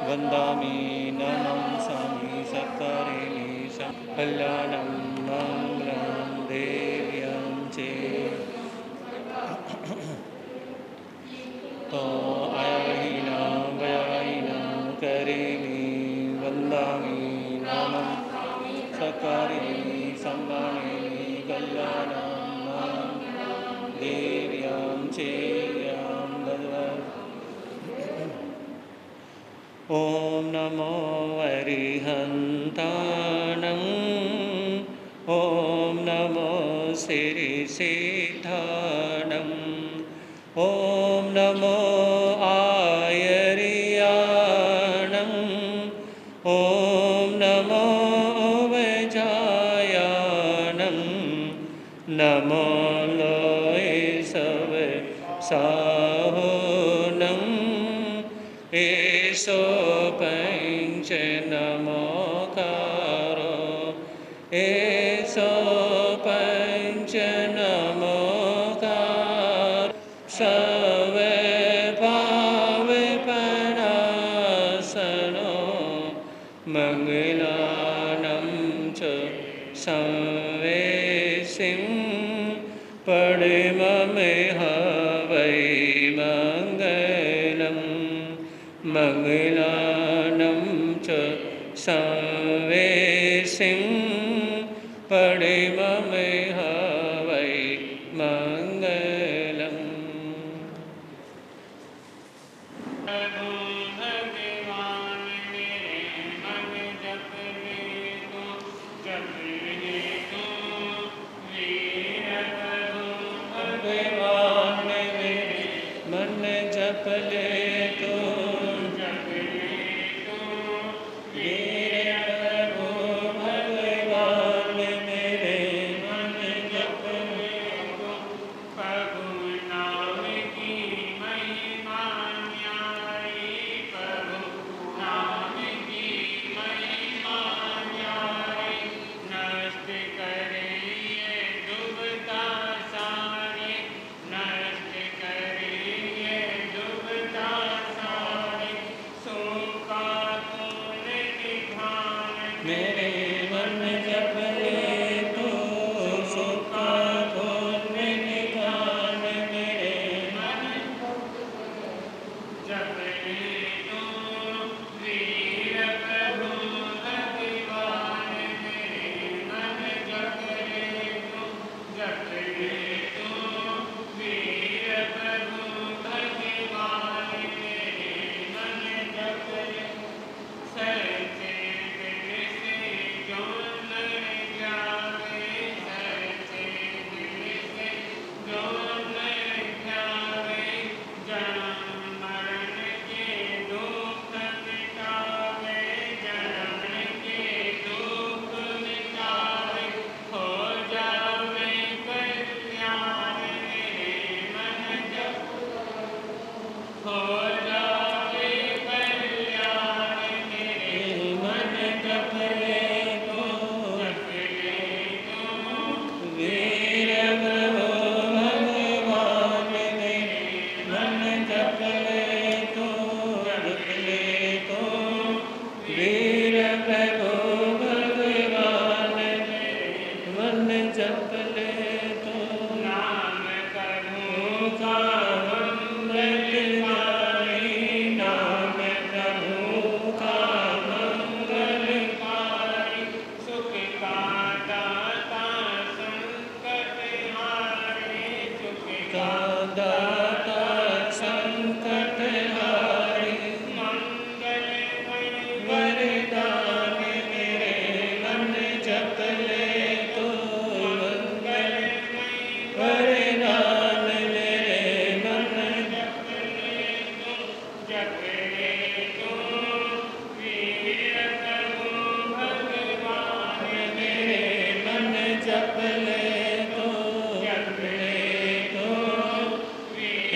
वन्दामि नमंसामि सत्करिणि कल्याणं मङ्गलं देव्यं चेत् तो आयाहीनां वयाहीनां करिणि वन्दामि नमं सत्करिणि सम्मानिनि कल्याणं देव्यां चेयं भगवन् ॐ नमो अरिहन्ताणं ॐ नमो सिरिसिद्धाणं ॐ नमो आयर्याणं ॐ नमो वैजायाणं नमो लोय सवे साहुनं एषो पञ्च नमोकारो एषो पञ्च नमोकार सवे भावपनासनो मङ्गलानं च संवेशिं पडिममेह वै मङ्गलम् मङ्गलानं च संवेशिं पडिममेह वै मङ्गलम् मन जप ले तो वीर प्रभु भगवान मेरे मन जप ले तो प्रभु नाम की महिमा न्यारी प्रभु नाम की महिमा न्यारी नष्ट करे ये दुबता सारी नष्ट करे ये दुबता सारी सुखा तूने निधान मेरे मन जप ले तो सुखा तूने निधान मेरे मन जप ले तो वीर प्रभु भगवान मेरे मन जप ले तो वीर प्रभु भगवान मेरे मन जप ले सच्चे दिल से जो नर जावे सच्चे दिल से जो नर जावे जन्म मरण के दुख मिटावे जन्म के दुख मिटावे हो जावे कल्याण मेरे मन जप हो जावे कल्याण मेरे मन जप ले तो वीर प्रभु भगवान मेरे मन जप ले तो वीर प्रभु भगवान मेरे मन जप ले तो नाम करूं का अमृत गाई नाम प्रभु का मंगलकारी सुख का दाता संकट हारे सुख का दाता संकट हारे मंगलमय वरदान मेरे मन जप ले तो मंगलमय वरदान मेरे मन जप ले तो वीर प्रभु भगवान मेरे मन जप ले तो वीर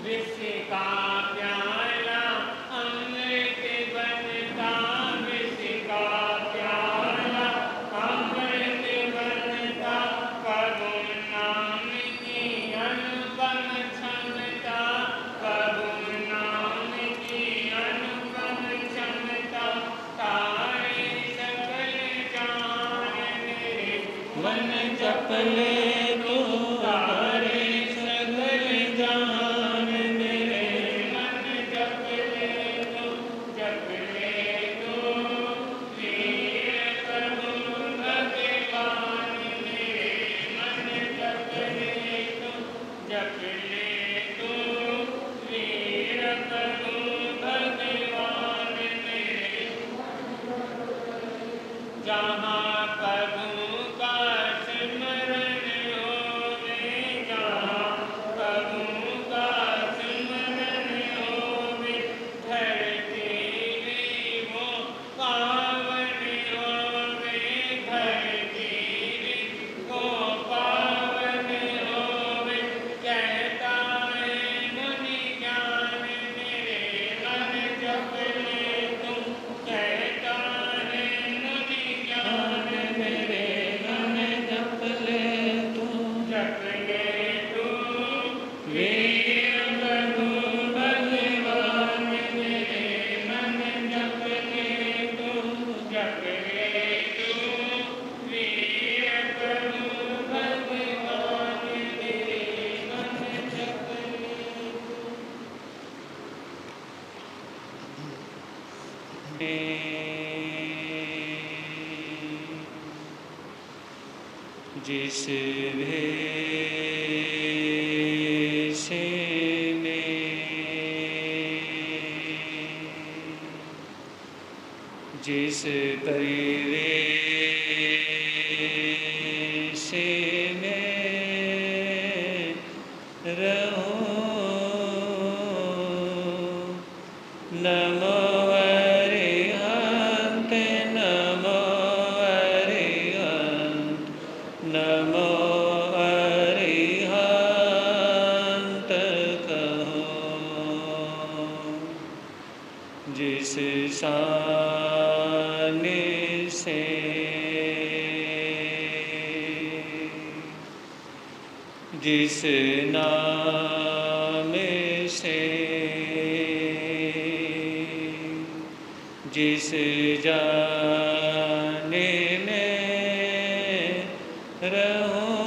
विष का प्याला अमृत बनता, विष का प्याला अमृत बनता, प्रभु नाम की अनुपम क्षमता, प्रभु नाम की अनुपम क्षमता, तारे सकल जान मेरे मन जप ले तो, तारे सकल जान मेरे मन जप ले तो, जप ले तो वीर प्रभु भगवान मेरे मन जप ले तो, जप ले तो वीर प्रभु भगवान मेरे। जहाँ प्रभु का सिमरन होवे, जहाँ प्रभु का सिमरन होवे, धरती भी वो पावन होवे, धरती भी वो पावन होवे। कहता है मुनि ज्ञान मेरे मन जप ले तुम, कहता है मुनि ज्ञान मेरे मन जप ले तुम, जप ले तुम वीर प्रभु भगवान मेरे मन जप ले तुम, जप ले तुम वीर प्रभु भगवान मेरे मन जप ले जिस भेष में, जिस परिवेश में रहूं, नमो अरिहंत, नमो अरिहंत, नमो अरिहंत कहो। जिस शान से, जिस नाम से, जिस जाने में रहूं,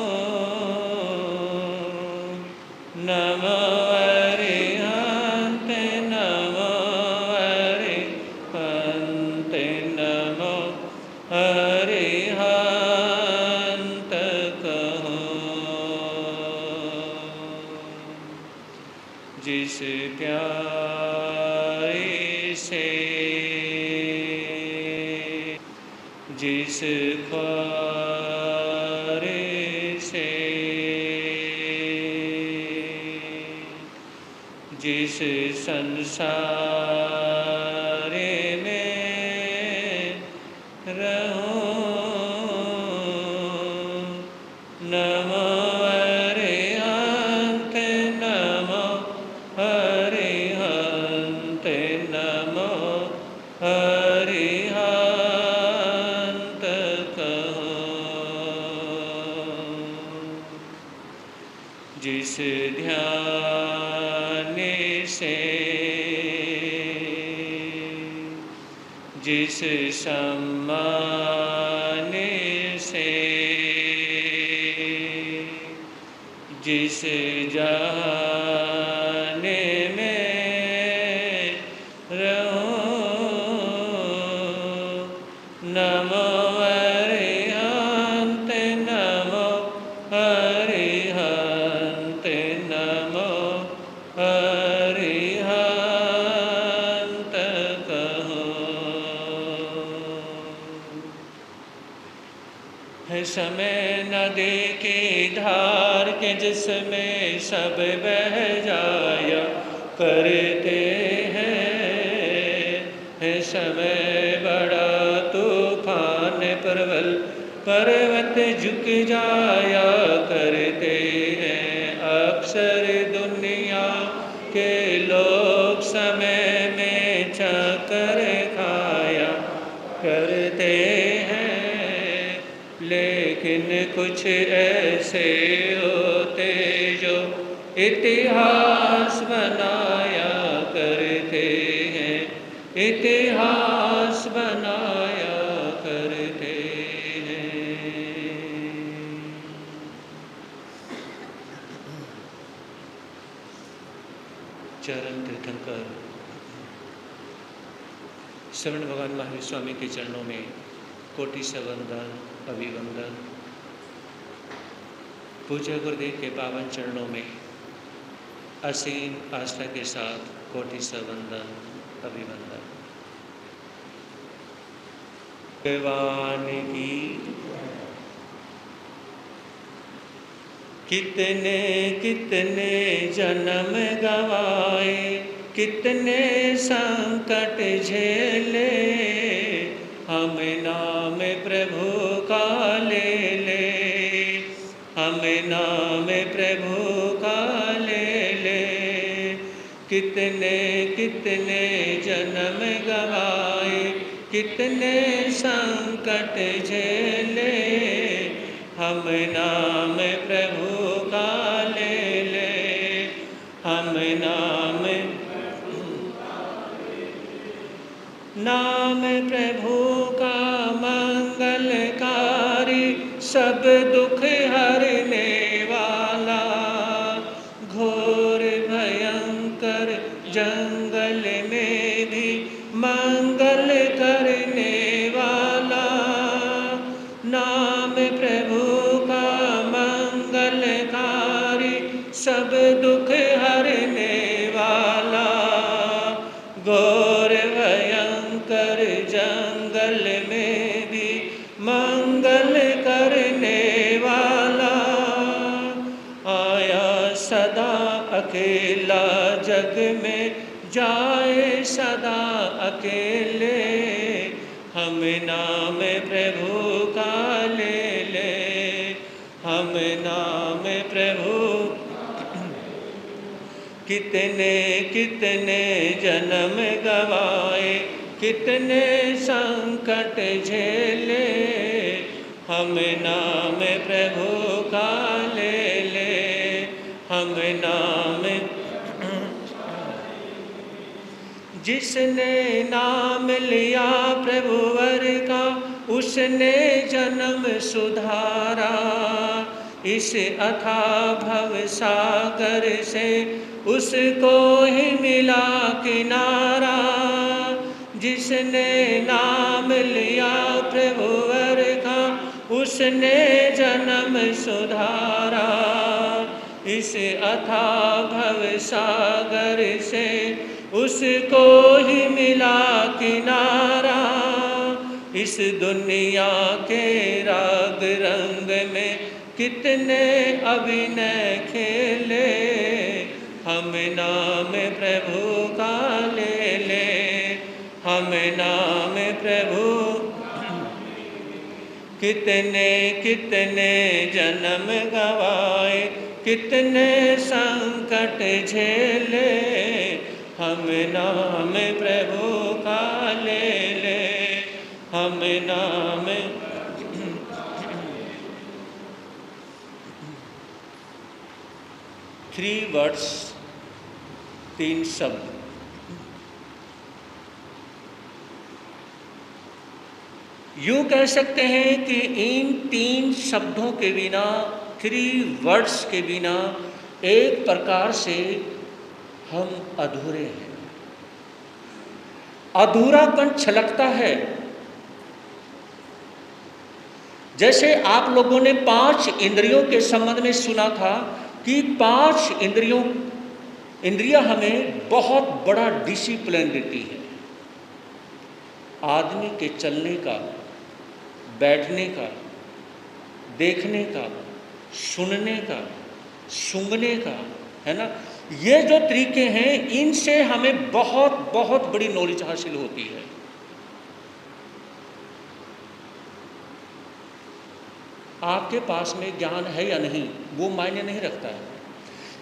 नमो अरिहंत, नमो अरिहंत, नमो अरिहंत कहो। जिस प्यारे से, जिस ख्वारे से, जिस संसार में रहूं, नमो अरिहंत, नमो अरिहंत, नमो अरिहंत कहो। जिस ध्यान से, जिस सम्मान से, जिस जाने में रहूं, नमो अरिहंत, नमो अरिहंत, नमो अरिहंत कहो। है समय नदी की धार के जिसमें सब बह जाया करते हैं, समय बड़ा तूफान प्रबल पर्वत झुक जाया करते हैं। अक्सर दुनिया के लोग समय में चक्कर खाया करते हैं, लेकिन कुछ ऐसे होते जो इतिहास बनाया करते हैं, इतिहास बनाया करते हैं। चरण तीर्थंकर श्रवण भगवान महावीर स्वामी के चरणों में कोटि से वंदन, अभिवंदन। पूज्य गुरुदेव के पावन चरणों में असीम आस्था के साथ कोटि से वंदन, अभिवंदन। भगवान की कितने कितने जन्म गवाए, कितने संकट झेले, हम नाम प्रभु का ले ले, हम नाम प्रभु का ले ले। कितने कितने जन्म गवाए, कितने संकट झेले, हम नाम प्रभु का ले ले, हम नाम प्रभु का मंगलकारी, सब दुख हरने वाला, घोर भयंकर जंगल में भी मंगल करने वाला। नाम प्रभु का मंगलकारी, सब दुख हरने वाला, घोर भयंकर जंगल में भी मंगल करने वाला। आया सदा अकेला जग में, जाए सदा अकेले, हम नाम प्रभु का ले ले, हम नाम प्रभु। कितने कितने जन्म गवाए, कितने संकट झेले, हम नाम प्रभु का ले ले, हम नाम। जिसने नाम लिया प्रभुवर का, उसने जन्म सुधारा, इस अथाह भव सागर से उसको ही मिला किनारा। जिसने नाम लिया प्रभुवर का, उसने जन्म सुधारा, इस अथाह भव सागर से उसको ही मिला किनारा। इस दुनिया के राग रंग में कितने अभिनय खेले, हम नाम प्रभु का ले ले, हम नाम प्रभु। कितने कितने जन्म गवाए, कितने संकट झेले, हम नाम प्रभु का ले ले, हम नाम। थ्री वर्ड्स, तीन शब्द। यूं कह सकते हैं कि इन तीन शब्दों के बिना, थ्री वर्ड्स के बिना, एक प्रकार से हम अधूरे हैं। अधूरापन छलकता है। जैसे आप लोगों ने 5 इंद्रियों के संबंध में सुना था कि 5 इंद्रियां हमें बहुत बड़ा डिसिप्लिन देती है। आदमी के चलने का, बैठने का, देखने का, सुनने का, सूंघने का, है ना, ये जो तरीके हैं, इनसे हमें बहुत बहुत बड़ी नॉलेज हासिल होती है। आपके पास में ज्ञान है या नहीं, वो मायने नहीं रखता है।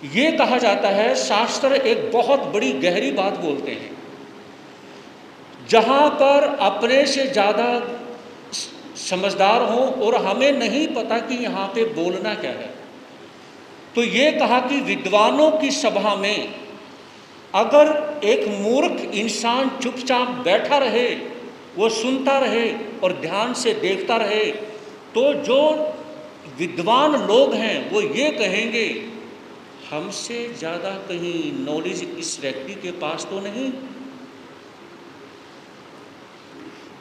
ये कहा जाता है, शास्त्र एक बहुत बड़ी गहरी बात बोलते हैं, जहाँ पर अपने से ज़्यादा समझदार हों और हमें नहीं पता कि यहाँ पे बोलना क्या है। तो ये कहा कि विद्वानों की सभा में अगर एक मूर्ख इंसान चुपचाप बैठा रहे, वो सुनता रहे और ध्यान से देखता रहे, तो जो विद्वान लोग हैं वो ये कहेंगे, हमसे ज़्यादा कहीं नॉलेज इस व्यक्ति के पास तो नहीं,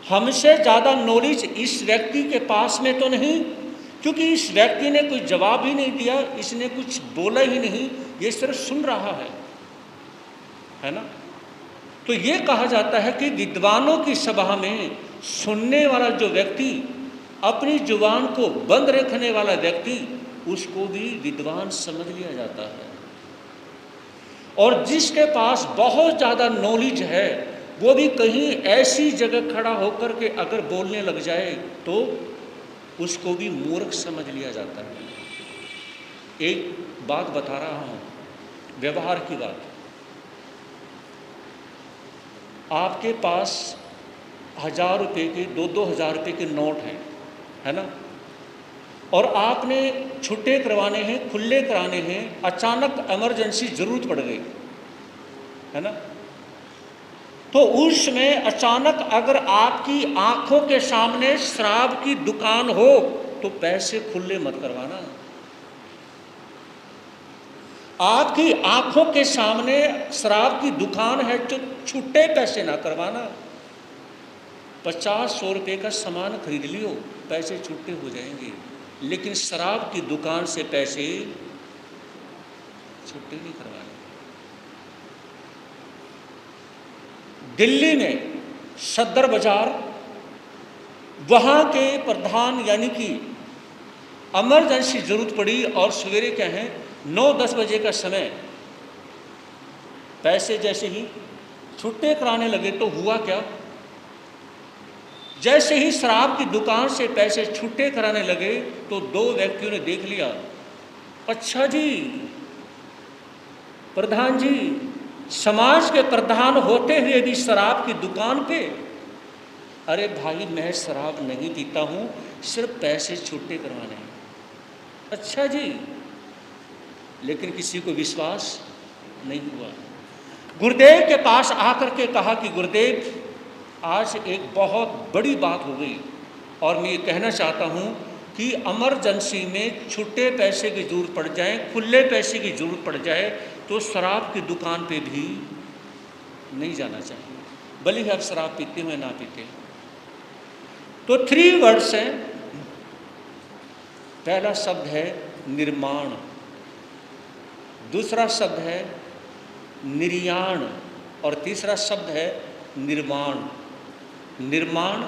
हमसे ज़्यादा नॉलेज इस व्यक्ति के पास में तो नहीं, क्योंकि इस व्यक्ति ने कोई जवाब ही नहीं दिया, इसने कुछ बोला ही नहीं, ये सिर्फ सुन रहा है ना। तो ये कहा जाता है कि विद्वानों की सभा में सुनने वाला जो व्यक्ति, अपनी जुबान को बंद रखने वाला व्यक्ति, उसको भी विद्वान समझ लिया जाता है। और जिसके पास बहुत ज़्यादा नॉलेज है, वो भी कहीं ऐसी जगह खड़ा होकर के अगर बोलने लग जाए तो उसको भी मूर्ख समझ लिया जाता है। एक बात बता रहा हूँ, व्यवहार की बात। आपके पास 1000 रुपये के 2-2 हज़ार रुपये के नोट हैं, है ना, और आपने छुट्टे करवाने हैं, खुले कराने हैं, अचानक इमरजेंसी ज़रूरत पड़ गई, है ना, तो उसमें अचानक अगर आपकी आंखों के सामने शराब की दुकान हो तो पैसे खुले मत करवाना। आपकी आंखों के सामने शराब की दुकान है तो छुट्टे पैसे ना करवाना। 50-100 रुपये का सामान खरीद लियो, पैसे छुट्टे हो जाएंगे, लेकिन शराब की दुकान से पैसे छुट्टे नहीं करवाने। दिल्ली में सदर बाजार, वहाँ के प्रधान यानी कि इमरजेंसी ज़रूरत पड़ी और सवेरे क्या है 9-10 बजे का समय, पैसे जैसे ही छुट्टे कराने लगे तो हुआ क्या, जैसे ही शराब की दुकान से पैसे छुट्टे कराने लगे तो 2 व्यक्तियों ने देख लिया, अच्छा जी प्रधान जी, समाज के प्रधान होते हुए भी शराब की दुकान पे। अरे भाई, मैं शराब नहीं पीता हूँ, सिर्फ पैसे छुट्टे करवाने हैं। अच्छा जी, लेकिन किसी को विश्वास नहीं हुआ। गुरुदेव के पास आकर के कहा कि गुरुदेव, आज एक बहुत बड़ी बात हो गई और मैं ये कहना चाहता हूँ कि इमरजेंसी में छुट्टे पैसे की ज़रूरत पड़ जाए, खुले पैसे की ज़रूरत पड़ जाए तो शराब की दुकान पे भी नहीं जाना चाहिए, भले ही आप शराब पीते हो या ना पीते हो। तो 3 वर्ड्स हैं। पहला शब्द है निर्माण, दूसरा शब्द है निर्याण और तीसरा शब्द है निर्माण। निर्माण,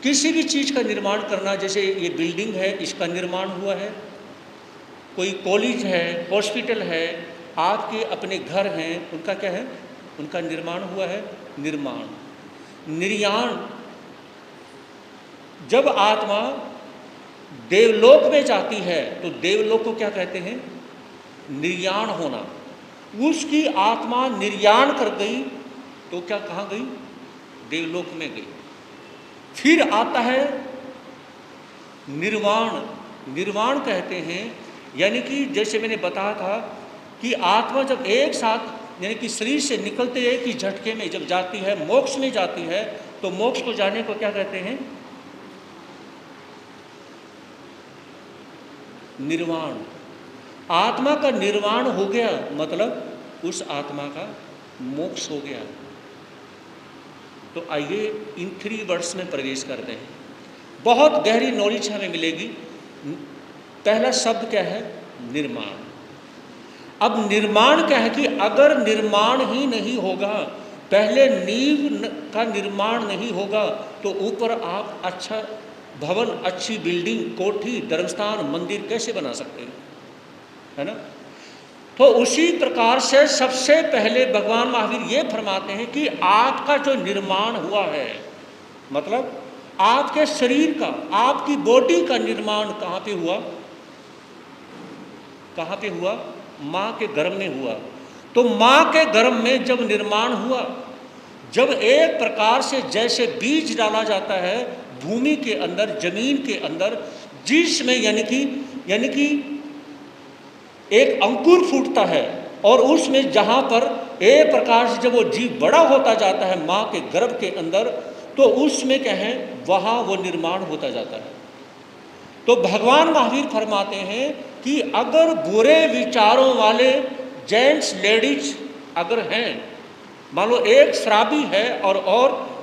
किसी भी चीज़ का निर्माण करना, जैसे ये बिल्डिंग है, इसका निर्माण हुआ है, कोई कॉलेज है, हॉस्पिटल है, आपके अपने घर हैं, उनका क्या है, उनका निर्माण हुआ है, निर्माण। निर्याण, जब आत्मा देवलोक में जाती है तो देवलोक को क्या कहते हैं, निर्याण होना। उसकी आत्मा निर्याण कर गई तो क्या, कहाँ गई, देवलोक में गई। फिर आता है निर्वाण। निर्वाण कहते हैं, यानी कि जैसे मैंने बताया था कि आत्मा जब एक साथ यानी कि शरीर से निकलते एक ही झटके में जब जाती है, मोक्ष में जाती है, तो मोक्ष को जाने को क्या कहते हैं, निर्वाण। आत्मा का निर्वाण हो गया मतलब उस आत्मा का मोक्ष हो गया। तो आइए इन 3 वर्ड्स में प्रवेश करते हैं, बहुत गहरी नॉलेज हमें मिलेगी। पहला शब्द क्या है, निर्माण। अब निर्माण क्या है कि अगर निर्माण ही नहीं होगा, पहले नींव का निर्माण नहीं होगा तो ऊपर आप अच्छा भवन, अच्छी बिल्डिंग, कोठी, धर्मस्थान, मंदिर कैसे बना सकते हैं, है ना। तो उसी प्रकार से सबसे पहले भगवान महावीर ये फरमाते हैं कि आपका जो निर्माण हुआ है, मतलब आपके शरीर का, आपकी बॉडी का निर्माण कहाँ पे हुआ, कहाँ पे हुआ, माँ के गर्भ में हुआ। तो माँ के गर्भ में जब निर्माण हुआ, जब एक प्रकार से जैसे बीज डाला जाता है भूमि के अंदर, जमीन के अंदर, जिसमें यानी कि एक अंकुर फूटता है, और उसमें जहाँ पर एक प्रकार से जब वो जीव बड़ा होता जाता है माँ के गर्भ के अंदर, तो उसमें क्या है, वहाँ वो निर्माण होता जाता है। तो भगवान महावीर फरमाते हैं कि अगर बुरे विचारों वाले जेंट्स लेडीज अगर हैं, मान लो एक श्राबी है और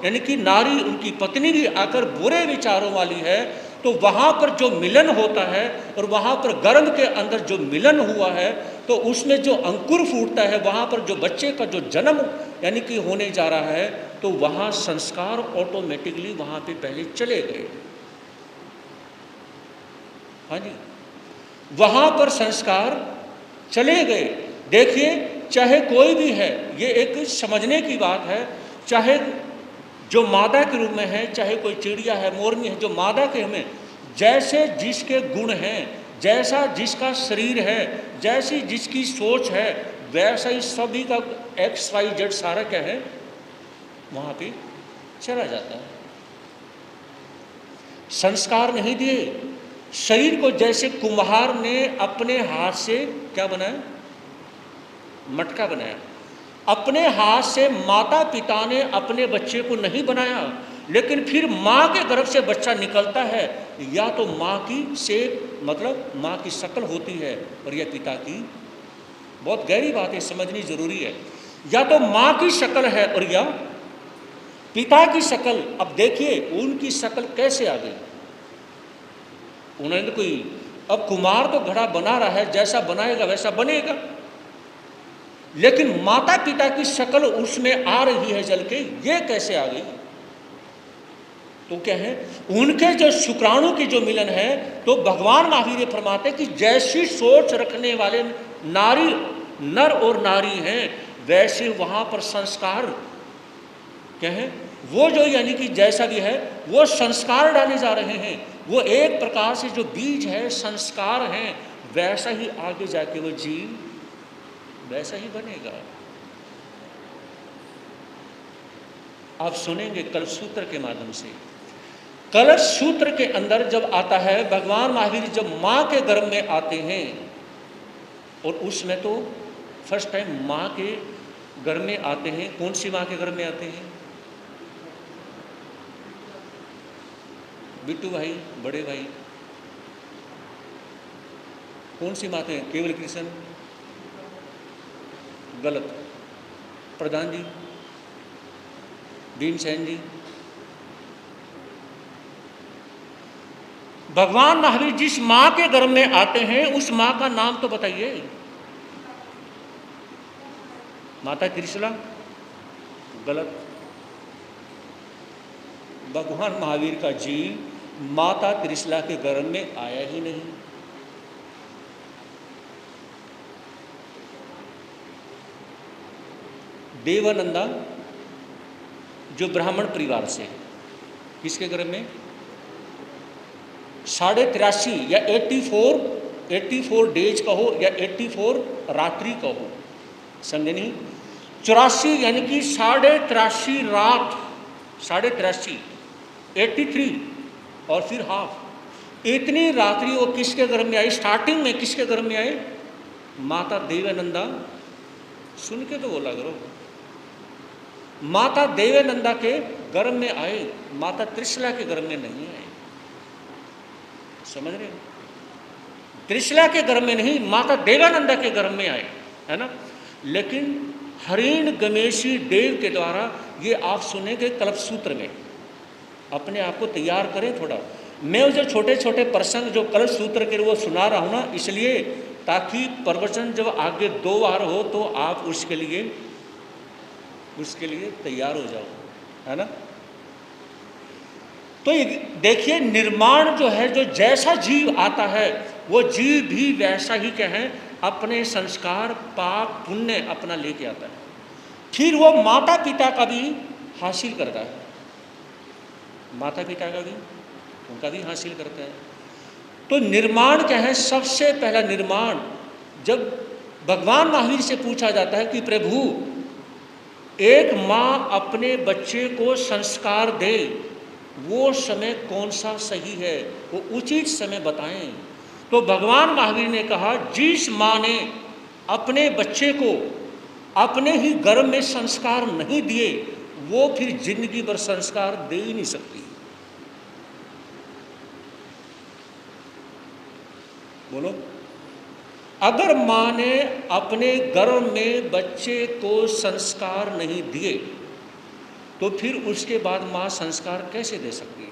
यानी कि नारी उनकी पत्नी भी आकर बुरे विचारों वाली है, तो वहाँ पर जो मिलन होता है और वहाँ पर गर्भ के अंदर जो मिलन हुआ है, तो उसमें जो अंकुर फूटता है, वहाँ पर जो बच्चे का जो जन्म यानी कि होने जा रहा है, तो वहाँ संस्कार ऑटोमेटिकली वहाँ पे पहले चले गए। हाँ जी, वहाँ पर संस्कार चले गए। देखिए, चाहे कोई भी है, ये एक समझने की बात है, चाहे जो मादा के रूप में है, चाहे कोई चिड़िया है, मोरनी है, जो मादा के में जैसे जिसके गुण हैं, जैसा जिसका शरीर है, जैसी जिसकी सोच है, वैसा ही सभी का XYZ सारा क्या है वहाँ पे चला जाता है। संस्कार नहीं दिए। शरीर को जैसे कुम्हार ने अपने हाथ से क्या बनाया, मटका बनाया, अपने हाथ से माता पिता ने अपने बच्चे को नहीं बनाया, लेकिन फिर माँ के गर्भ से बच्चा निकलता है, या तो माँ की से मतलब माँ की शक्ल होती है, और यह पिता की, बहुत गहरी बात है, समझनी जरूरी है, या तो माँ की शक्ल है और या पिता की शक्ल। अब देखिए उनकी शक्ल कैसे आ गई, उन्होंने कोई, अब कुम्हार तो घड़ा बना रहा है, जैसा बनाएगा वैसा बनेगा, लेकिन माता पिता की शक्ल उसमें आ रही है जल के, ये कैसे आ गई? तो क्या है, उनके जो शुक्राणु की जो मिलन है, तो भगवान महावीर फरमाते कि जैसी सोच रखने वाले नारी, नर और नारी हैं, वैसे वहाँ पर संस्कार क्या है, वो जो यानी कि जैसा भी है वो संस्कार डाले जा रहे हैं। वो एक प्रकार से जो बीज है, संस्कार हैं, वैसा ही आगे जाके वो जीव वैसा ही बनेगा। आप सुनेंगे कल्पसूत्र के माध्यम से। कल्पसूत्र के अंदर जब आता है, भगवान महावीर जब माँ के गर्भ में आते हैं, और उसमें तो फर्स्ट टाइम माँ के गर्भ में आते हैं। कौन सी माँ के गर्भ में आते हैं? बिट्टू भाई, बड़े भाई, कौन सी माते हैं? केवल कृष्ण, गलत। प्रधान जी, भीमसेन जी। भगवान महावीर जिस माँ के गर्भ में आते हैं, उस माँ का नाम तो बताइए। माता त्रिशला, गलत। भगवान महावीर का जीव माता त्रिशला के गर्भ में आया ही नहीं। देवानंदा जो ब्राह्मण परिवार से, किसके गर्भ में? 83.5 या 84 डेज कहो या 84 रात्रि कहो, समझे नहीं? 84 यानी कि 83.5 रात, 83.5, 83 और फिर हाफ, इतनी रात्रि वो किसके गर्भ में आई? स्टार्टिंग में किसके गर्भ में आए? माता देवानंदा। सुन के तो बोला करो। माता देवानंदा के गर्भ में आए, माता त्रिशला के गर्भ में नहीं आए। समझ रहे हो? त्रिशला के गर्भ में नहीं, माता देवानंदा के गर्भ में आए, है ना। लेकिन हरिण गमेशी देव के द्वारा ये आप सुनेंगे कल्पसूत्र में। अपने आप को तैयार करें थोड़ा। मैं जो छोटे छोटे प्रसंग जो कल्पसूत्र के वो सुना रहा हूँ ना, इसलिए ताकि प्रवचन जब आगे 2 बार हो तो आप उसके लिए तैयार हो जाओ, है ना। तो देखिए, निर्माण जो है, जो जैसा जीव आता है वो जीव भी वैसा ही क्या है, अपने संस्कार पाप पुण्य अपना लेके आता है। फिर वो माता पिता का भी हासिल करता है, माता पिता का भी, उनका भी हासिल करता है। तो निर्माण क्या है? सबसे पहला निर्माण जब भगवान महावीर से पूछा जाता है कि प्रभु, एक माँ अपने बच्चे को संस्कार दे, वो समय कौन सा सही है, वो उचित समय बताएं। तो भगवान महावीर ने कहा, जिस माँ ने अपने बच्चे को अपने ही गर्भ में संस्कार नहीं दिए, वो फिर जिंदगी भर संस्कार दे ही नहीं सकती। बोलो, अगर माँ ने अपने गर्भ में बच्चे को संस्कार नहीं दिए तो फिर उसके बाद माँ संस्कार कैसे दे सकती है?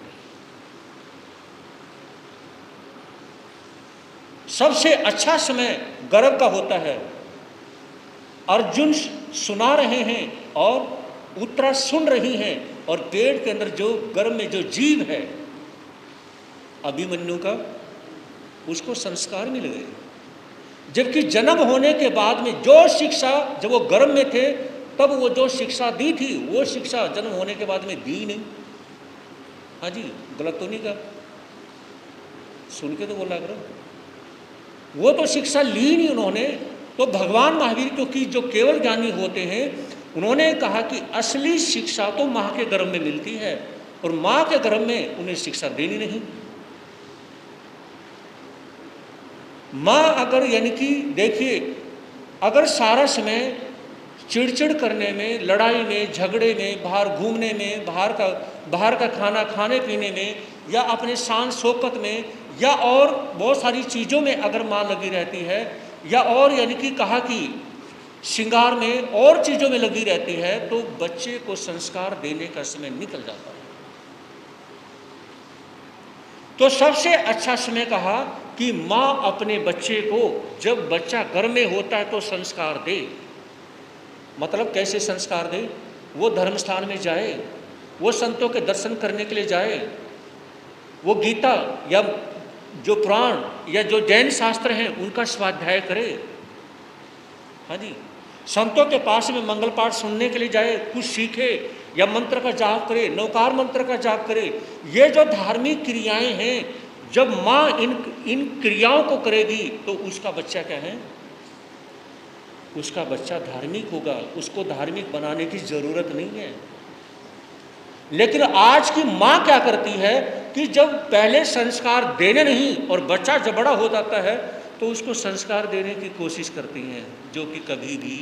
सबसे अच्छा समय गर्भ का होता है। अर्जुन सुना रहे हैं और उत्तरा सुन रही हैं, और पेट के अंदर जो गर्भ में जो जीव है अभिमन्यु का, उसको संस्कार मिल गए। जबकि जन्म होने के बाद में जो शिक्षा, जब वो गर्भ में थे तब वो जो शिक्षा दी थी, वो शिक्षा जन्म होने के बाद में दी नहीं। हाँ जी, गलत तो नहीं कहा? सुन के तो बोला करो, वो तो शिक्षा ली नहीं उन्होंने। तो भगवान महावीर क्योंकि जो केवल ज्ञानी होते हैं, उन्होंने कहा कि असली शिक्षा तो माँ के गर्भ में मिलती है, और माँ के गर्भ में उन्हें शिक्षा देनी नहीं। माँ अगर, यानी कि देखिए, अगर सारा समय चिड़चिड़ करने में, लड़ाई में, झगड़े में, बाहर घूमने में, बाहर का खाना खाने पीने में, या अपने शान शौकत में, या और बहुत सारी चीज़ों में अगर माँ लगी रहती है, या और यानी कि कहा कि श्रृंगार में और चीज़ों में लगी रहती है, तो बच्चे को संस्कार देने का समय निकल जाता है। तो सबसे अच्छा समय कहा कि माँ अपने बच्चे को, जब बच्चा घर में होता है तो संस्कार दे। मतलब कैसे संस्कार दे? वो धर्म स्थान में जाए, वो संतों के दर्शन करने के लिए जाए, वो गीता या जो पुराण या जो जैन शास्त्र हैं उनका स्वाध्याय करे। हाँ जी, संतों के पास में मंगल पाठ सुनने के लिए जाए, कुछ सीखे, या मंत्र का जाप करे, नौकार मंत्र का जाप करे। ये जो धार्मिक क्रियाएं हैं, जब माँ इन क्रियाओं को करेगी तो उसका बच्चा क्या है? उसका बच्चा धार्मिक होगा, उसको धार्मिक बनाने की जरूरत नहीं है। लेकिन आज की माँ क्या करती है कि जब पहले संस्कार देने नहीं, और बच्चा जब बड़ा हो जाता है तो उसको संस्कार देने की कोशिश करती हैं, जो कि कभी भी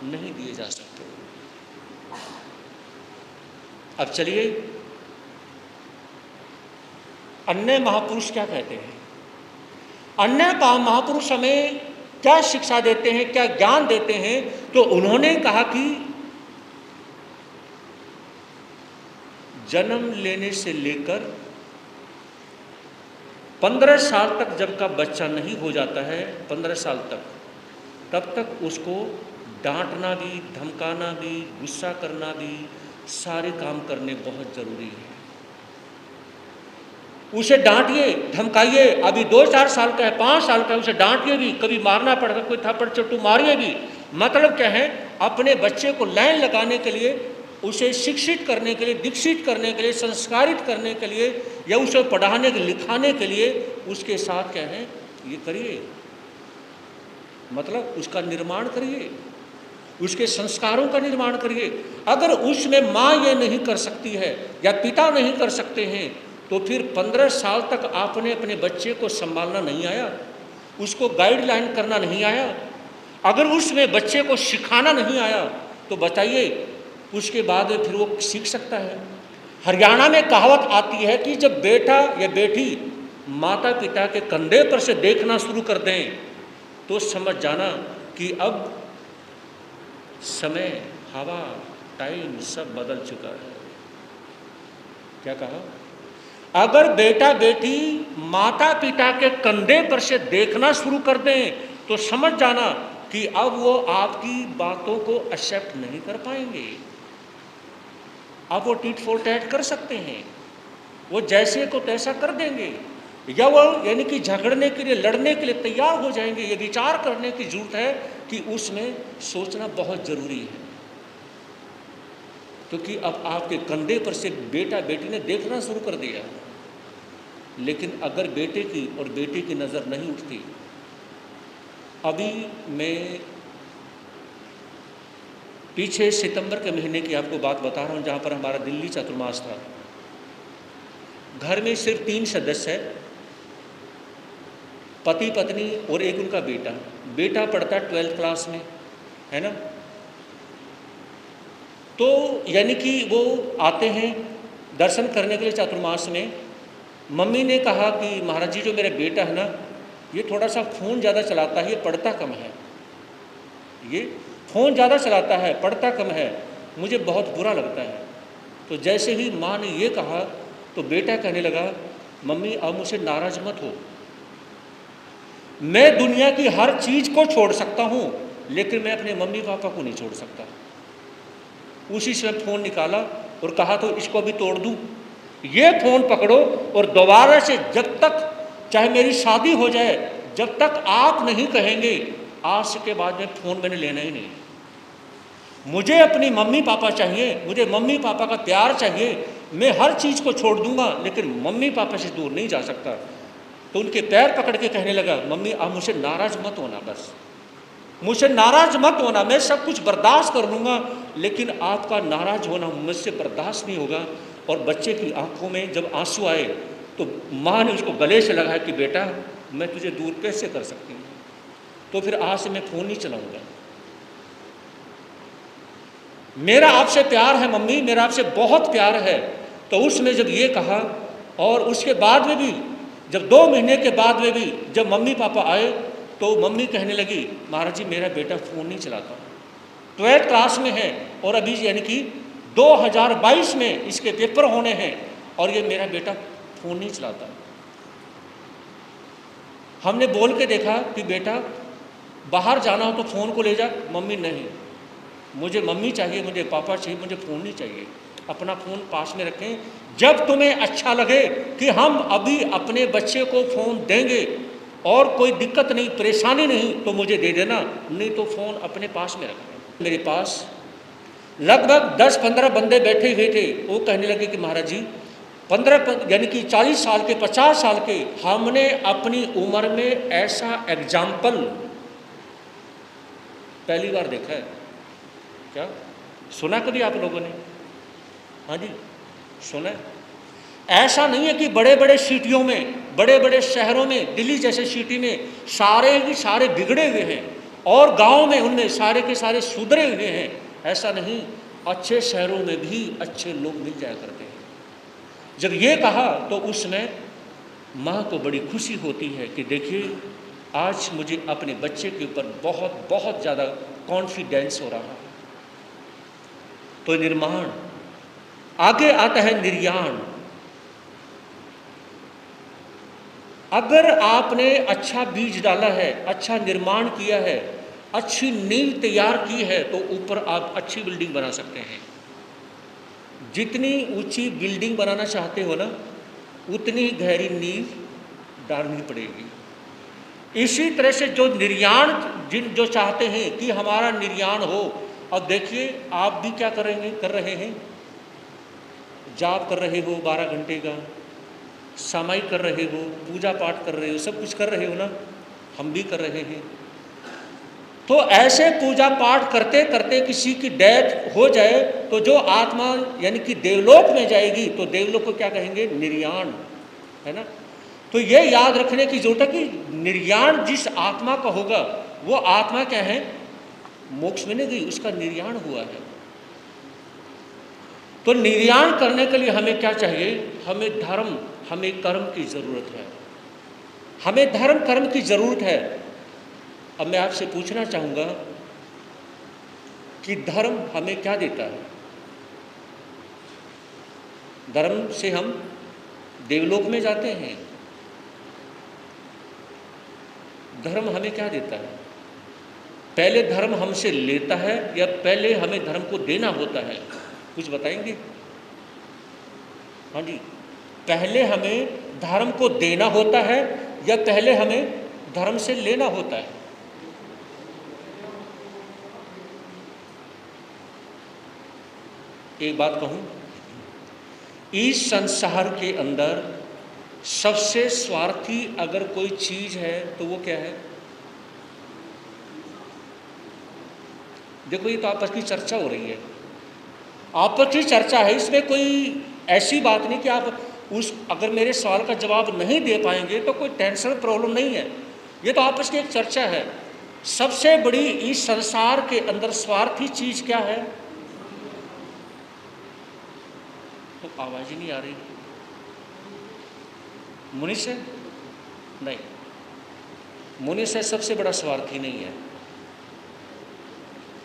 नहीं दिए जा सकते। अब चलिए, अन्य महापुरुष क्या कहते हैं? अन्य का महापुरुष हमें क्या शिक्षा देते हैं, क्या ज्ञान देते हैं? तो उन्होंने कहा कि जन्म लेने से लेकर 15 साल तक जब का बच्चा नहीं हो जाता है, 15 साल तक, तब तक उसको डांटना भी, धमकाना भी, गुस्सा करना भी, सारे काम करने बहुत ज़रूरी है। उसे डांटिए, धमकाइए। अभी 2-4 साल का है, 5 साल का है, उसे डांटिए भी, कभी मारना पड़ेगा, कोई थप्पड़ चट्टू मारिए भी। मतलब क्या है? अपने बच्चे को लाइन लगाने के लिए, उसे शिक्षित करने के लिए, दीक्षित करने के लिए, संस्कारित करने के लिए, या उसे पढ़ाने लिखाने के लिए उसके साथ क्या है, ये करिए। मतलब उसका निर्माण करिए, उसके संस्कारों का निर्माण करिए। अगर उसमें माँ ये नहीं कर सकती है या पिता नहीं कर सकते हैं, तो फिर 15 साल तक आपने अपने बच्चे को संभालना नहीं आया, उसको गाइडलाइन करना नहीं आया, अगर उसमें बच्चे को सिखाना नहीं आया, तो बताइए उसके बाद फिर वो सीख सकता है? हरियाणा में कहावत आती है कि जब बेटा या बेटी माता पिता के कंधे पर से देखना शुरू कर दें, तो समझ जाना कि अब समय, हवा, टाइम सब बदल चुका है। क्या कहा? अगर बेटा बेटी माता पिता के कंधे पर से देखना शुरू कर दें, तो समझ जाना कि अब वो आपकी बातों को एक्सेप्ट नहीं कर पाएंगे। अब वो टिट फॉर टैट कर सकते हैं, वो जैसे को तैसा कर देंगे, या वो यानी कि झगड़ने के लिए, लड़ने के लिए तैयार हो जाएंगे। ये विचार करने की जरूरत है कि उसमें सोचना बहुत ज़रूरी है, क्योंकि अब आपके कंधे पर से बेटा बेटी ने देखना शुरू कर दिया। लेकिन अगर बेटे की और बेटी की नज़र नहीं उठती, अभी मैं पीछे सितंबर के महीने की आपको बात बता रहा हूँ, जहाँ पर हमारा दिल्ली चातुर्मास था। घर में सिर्फ 3 सदस्य है, पति पत्नी और एक उनका बेटा। बेटा पढ़ता है 12th क्लास में, है ना। तो यानी कि वो आते हैं दर्शन करने के लिए चातुर्मास में। मम्मी ने कहा कि महाराज जी, जो मेरा बेटा है ना, ये थोड़ा सा फ़ोन ज़्यादा चलाता है, ये पढ़ता कम है, ये फ़ोन ज़्यादा चलाता है, पढ़ता कम है, मुझे बहुत बुरा लगता है। तो जैसे ही माँ ने ये कहा तो बेटा कहने लगा, मम्मी अब मुझसे नाराज़ मत हो, मैं दुनिया की हर चीज़ को छोड़ सकता हूँ, लेकिन मैं अपने मम्मी पापा को नहीं छोड़ सकता। उसी समय फ़ोन निकाला और कहा तो इसको भी तोड़ दूँ, ये फ़ोन पकड़ो और दोबारा से जब तक चाहे मेरी शादी हो जाए, जब तक आप नहीं कहेंगे आज के बाद में फ़ोन मैंने लेना ही नहीं। मुझे अपनी मम्मी पापा चाहिए, मुझे मम्मी पापा का प्यार चाहिए, मैं हर चीज़ को छोड़ दूंगा लेकिन मम्मी पापा से दूर नहीं जा सकता। तो उनके पैर पकड़ के कहने लगा, मम्मी आप मुझसे नाराज़ मत होना, बस मुझसे नाराज़ मत होना, मैं सब कुछ बर्दाश्त कर लूँगा, लेकिन आपका नाराज़ होना मुझसे बर्दाश्त नहीं होगा। और बच्चे की आंखों में जब आंसू आए तो माँ ने उसको गले से लगाया कि बेटा मैं तुझे दूर कैसे कर सकती हूँ, तो फिर आज से मैं फ़ोन नहीं चलाऊँगा। मेरा आपसे प्यार है मम्मी, मेरा आपसे बहुत प्यार है। तो उसने जब ये कहा, और उसके बाद में भी जब 2 महीने के बाद में भी जब मम्मी पापा आए तो मम्मी कहने लगी, महाराज जी मेरा बेटा फ़ोन नहीं चलाता, 12th क्लास में है और अभी यानी कि 2022 में इसके पेपर होने हैं और ये मेरा बेटा फ़ोन नहीं चलाता। हमने बोल के देखा कि बेटा बाहर जाना हो तो फ़ोन को ले जा, मम्मी नहीं, मुझे मम्मी चाहिए, मुझे पापा चाहिए, मुझे फ़ोन नहीं चाहिए, अपना फ़ोन पास में रखें। जब तुम्हें अच्छा लगे कि हम अभी अपने बच्चे को फ़ोन देंगे और कोई दिक्कत नहीं, परेशानी नहीं, तो मुझे दे देना, नहीं तो फ़ोन अपने पास में रखना। मेरे पास लगभग 10-15 बंदे बैठे हुए थे। वो कहने लगे कि महाराज जी 15 यानी कि 40 साल के, 50 साल के, हमने अपनी उम्र में ऐसा एग्जाम्पल पहली बार देखा है। क्या सुना कभी आप लोगों ने? हाँ जी सुना है। ऐसा नहीं है कि बड़े बड़े सिटियों में, बड़े बड़े शहरों में, दिल्ली जैसे सिटी में सारे के सारे बिगड़े हुए हैं और गांव में उनमें सारे के सारे सुधरे हुए हैं, ऐसा नहीं। अच्छे शहरों में भी अच्छे लोग मिल जाया करते हैं। जब ये कहा तो उसमें माँ को बड़ी खुशी होती है कि देखिए आज मुझे अपने बच्चे के ऊपर बहुत बहुत ज़्यादा कॉन्फिडेंस हो रहा है। तो निर्माण, आगे आता है निर्याण। अगर आपने अच्छा बीज डाला है, अच्छा निर्माण किया है, अच्छी नींव तैयार की है, तो ऊपर आप अच्छी बिल्डिंग बना सकते हैं। जितनी ऊंची बिल्डिंग बनाना चाहते हो ना, उतनी गहरी नींव डालनी पड़ेगी। इसी तरह से जो निर्याण, जो चाहते हैं कि हमारा निर्याण हो, अब देखिए आप भी क्या कर रहे हैं, जाप कर रहे हो 12 घंटे का, सामायिक कर रहे हो, पूजा पाठ कर रहे हो, सब कुछ कर रहे हो ना, हम भी कर रहे हैं। तो ऐसे पूजा पाठ करते करते किसी की डेथ हो जाए तो जो आत्मा यानी कि देवलोक में जाएगी, तो देवलोक को क्या कहेंगे? निर्याण, है ना। तो ये याद रखने की जरूरत है कि निर्याण जिस आत्मा का होगा वो आत्मा क्या है? मोक्ष में नहीं गई, उसका निर्याण हुआ है। तो निर्याण करने के लिए हमें क्या चाहिए? हमें धर्म, हमें कर्म की ज़रूरत है, हमें धर्म कर्म की ज़रूरत है। अब मैं आपसे पूछना चाहूँगा कि धर्म हमें क्या देता है? धर्म से हम देवलोक में जाते हैं। धर्म हमें क्या देता है? पहले धर्म हमसे लेता है या पहले हमें धर्म को देना होता है? कुछ बताएंगे? हाँ जी, पहले हमें धर्म को देना होता है या पहले हमें धर्म से लेना होता है? एक बात कहूँ, इस संसार के अंदर सबसे स्वार्थी अगर कोई चीज़ है तो वो क्या है? देखो ये तो आपस की चर्चा हो रही है, आपस की चर्चा है, इसमें कोई ऐसी बात नहीं कि आप अगर मेरे सवाल का जवाब नहीं दे पाएंगे तो कोई टेंशन प्रॉब्लम नहीं है। ये तो आपस की एक चर्चा है। सबसे बड़ी इस संसार के अंदर स्वार्थी चीज क्या है? तो आवाज ही नहीं आ रही। मनुष्य नहीं, मनुष्य सबसे बड़ा स्वार्थी नहीं है।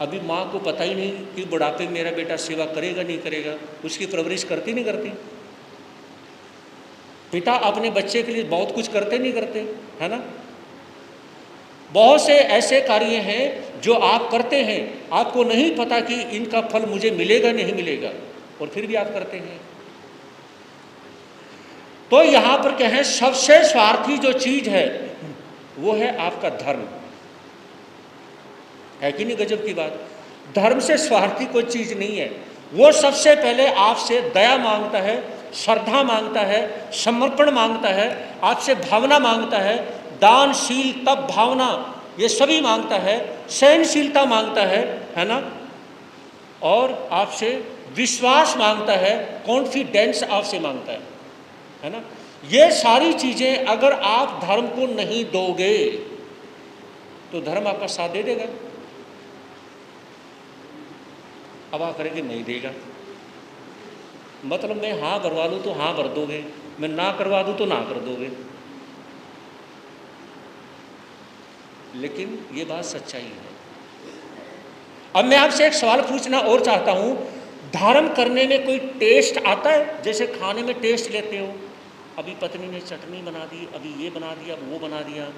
अभी माँ को पता ही नहीं कि बुढ़ापे में मेरा बेटा सेवा करेगा नहीं करेगा, उसकी परवरिश करती नहीं करती। पिता अपने बच्चे के लिए बहुत कुछ करते नहीं करते, है ना। बहुत से ऐसे कार्य हैं जो आप करते हैं, आपको नहीं पता कि इनका फल मुझे मिलेगा नहीं मिलेगा, और फिर भी आप करते हैं। तो यहां पर क्या है, सबसे स्वार्थी जो चीज है वो है आपका धर्म, है कि नहीं? गजब की बात। धर्म से स्वार्थी कोई चीज नहीं है। वो सबसे पहले आपसे दया मांगता है, श्रद्धा मांगता है, समर्पण मांगता है, आपसे भावना मांगता है, दानशील तब भावना, ये सभी मांगता है, सहनशीलता मांगता है ना, और आपसे विश्वास मांगता है, कॉन्फिडेंस आपसे मांगता है ना। ये सारी चीजें अगर आप धर्म को नहीं दोगे तो धर्म आपका साथ दे देगा? अब आप करेंगे नहीं देगा, मतलब मैं हाँ भरवा लूँ तो हाँ भर दोगे, मैं ना करवा दूँ तो ना कर दोगे। लेकिन ये बात सच्चाई है। अब मैं आपसे एक सवाल पूछना और चाहता हूँ, धर्म करने में कोई टेस्ट आता है? जैसे खाने में टेस्ट लेते हो, अभी पत्नी ने चटनी बना दी, अभी ये बना दिया, वो बना दिया,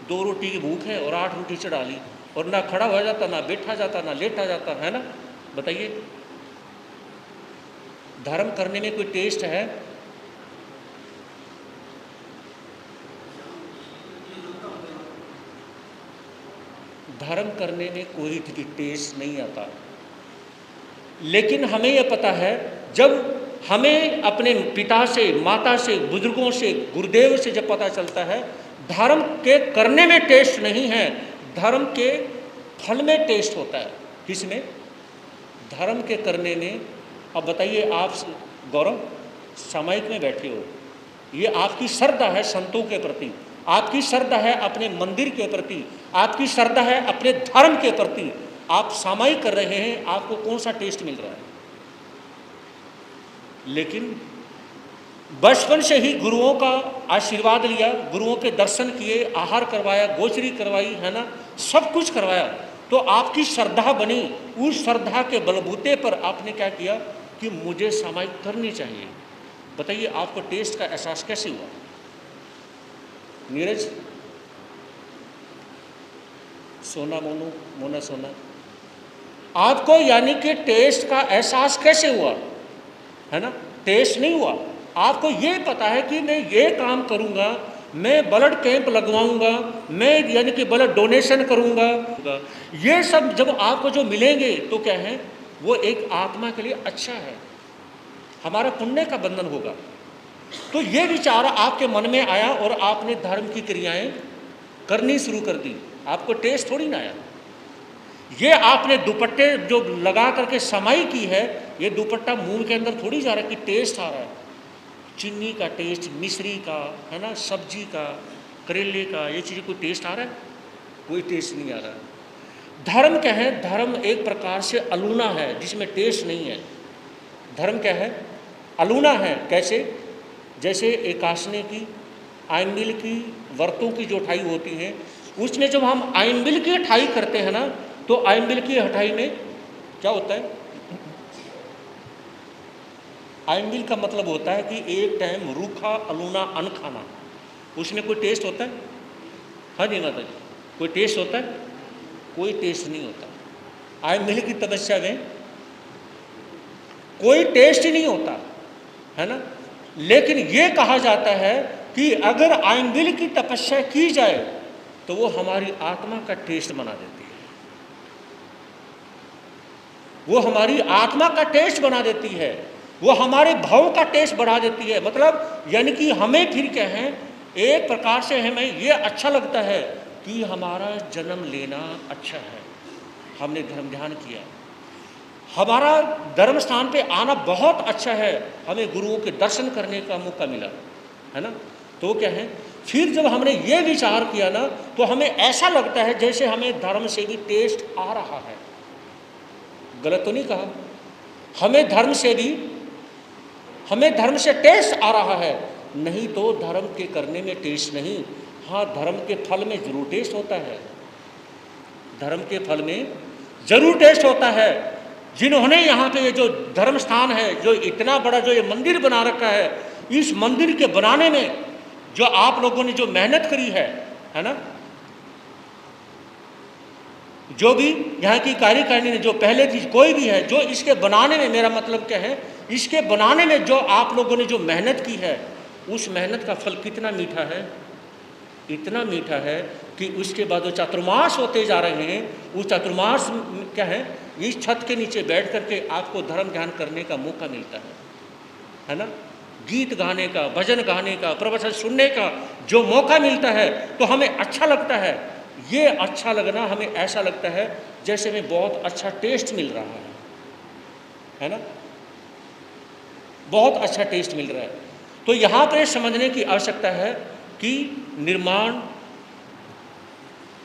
2 रोटी की भूख है और 8 रोटी चढ़ा ली, और ना खड़ा हो जाता, ना बैठा जाता, ना लेटा जाता, है ना। बताइए, धर्म करने में कोई टेस्ट है? धर्म करने में कोई टेस्ट नहीं आता। लेकिन हमें यह पता है, जब हमें अपने पिता से, माता से, बुजुर्गों से, गुरुदेव से जब पता चलता है धर्म के करने में टेस्ट नहीं है, धर्म के फल में टेस्ट होता है। किसमें? धर्म के करने में। अब बताइए, आप गौरव सामायिक में बैठे हो, ये आपकी श्रद्धा है संतों के प्रति, आपकी श्रद्धा है अपने मंदिर के प्रति, आपकी श्रद्धा है अपने धर्म के प्रति, आप सामायिक कर रहे हैं, आपको कौन सा टेस्ट मिल रहा है? लेकिन बचपन से ही गुरुओं का आशीर्वाद लिया, गुरुओं के दर्शन किए, आहार करवाया, गोचरी करवाई, है ना, सब कुछ करवाया, तो आपकी श्रद्धा बनी। उस श्रद्धा के बलबूते पर आपने क्या किया कि मुझे सामायिक करनी चाहिए। बताइए, आपको टेस्ट का एहसास कैसे हुआ? नीरज, सोना, मोनू, मोना, सोना, आपको यानी कि टेस्ट का एहसास कैसे हुआ? है ना, टेस्ट नहीं हुआ। आपको ये पता है कि मैं ये काम करूंगा, मैं ब्लड कैंप लगवाऊंगा, मैं यानी कि ब्लड डोनेशन करूंगा, ये सब जब आपको जो मिलेंगे तो क्या है, वो एक आत्मा के लिए अच्छा है, हमारा पुण्य का बंधन होगा। तो ये विचार आपके मन में आया और आपने धर्म की क्रियाएं करनी शुरू कर दी। आपको टेस्ट थोड़ी ना आया, ये आपने दुपट्टे जो लगा करके समाई की है, ये दुपट्टा मुंह के अंदर थोड़ी जा रहा है कि टेस्ट आ रहा है। चीनी का टेस्ट, मिश्री का, है ना, सब्जी का, करेले का, ये चीज़ कोई टेस्ट आ रहा है? कोई टेस्ट नहीं आ रहा है। धर्म क्या है? धर्म एक प्रकार से अलूना है जिसमें टेस्ट नहीं है। धर्म क्या है? अलूना है। कैसे? जैसे एकासने की, आइनबिल की, व्रतों की जो हटाई होती है, उसमें जब हम आइनबिल की हटाई करते हैं ना, तो आइनबिल की हटाई में क्या होता है? आइनबिल का मतलब होता है कि एक टाइम रूखा अलूना अन्न खाना। उसमें कोई टेस्ट होता है? हाँ जी माता जी, कोई टेस्ट होता है? कोई टेस्ट नहीं होता। आइनबिल की तपस्या में कोई टेस्ट ही नहीं होता, है ना। लेकिन ये कहा जाता है कि अगर आइनबिल की तपस्या की जाए तो वो हमारी आत्मा का टेस्ट बना देती है, वो हमारी आत्मा का टेस्ट बना देती है, वो हमारे भाव का टेस्ट बढ़ा देती है। मतलब यानी कि हमें फिर क्या है, एक प्रकार से हमें ये अच्छा लगता है कि हमारा जन्म लेना अच्छा है, हमने धर्म ध्यान किया। हमारा धर्म स्थान पे आना बहुत अच्छा है, हमें गुरुओं के दर्शन करने का मौका मिला, है ना। तो क्या है, फिर जब हमने ये विचार किया ना, तो हमें ऐसा लगता है जैसे हमें धर्म से भी टेस्ट आ रहा है। गलत तो नहीं कहा? हमें धर्म से टेस्ट आ रहा है। नहीं तो धर्म के करने में टेस्ट नहीं, हाँ धर्म के फल में जरूर टेस्ट होता है। धर्म के फल में जरूर टेस्ट होता है। जिन्होंने यहाँ पे ये जो धर्म स्थान है, जो इतना बड़ा जो ये मंदिर बना रखा है, इस मंदिर के बनाने में जो आप लोगों ने जो मेहनत करी है ना, जो भी यहाँ की कार्यकारिणी ने, जो पहले थी, कोई भी है, जो इसके बनाने में, मेरा मतलब क्या है, इसके बनाने में जो आप लोगों ने जो मेहनत की है, उस मेहनत का फल कितना मीठा है, इतना मीठा है कि उसके बाद जो चातुर्मास होते जा रहे हैं, उस चातुर्मास क्या है, इस छत के नीचे बैठ करके आपको धर्म ध्यान करने का मौका मिलता है ना। गीत गाने का, भजन गाने का, प्रवचन सुनने का जो मौका मिलता है, तो हमें अच्छा लगता है। ये अच्छा लगना हमें ऐसा लगता है जैसे हमें बहुत अच्छा टेस्ट मिल रहा है ना, बहुत अच्छा टेस्ट मिल रहा है। तो यहाँ पर समझने की आवश्यकता है कि निर्माण,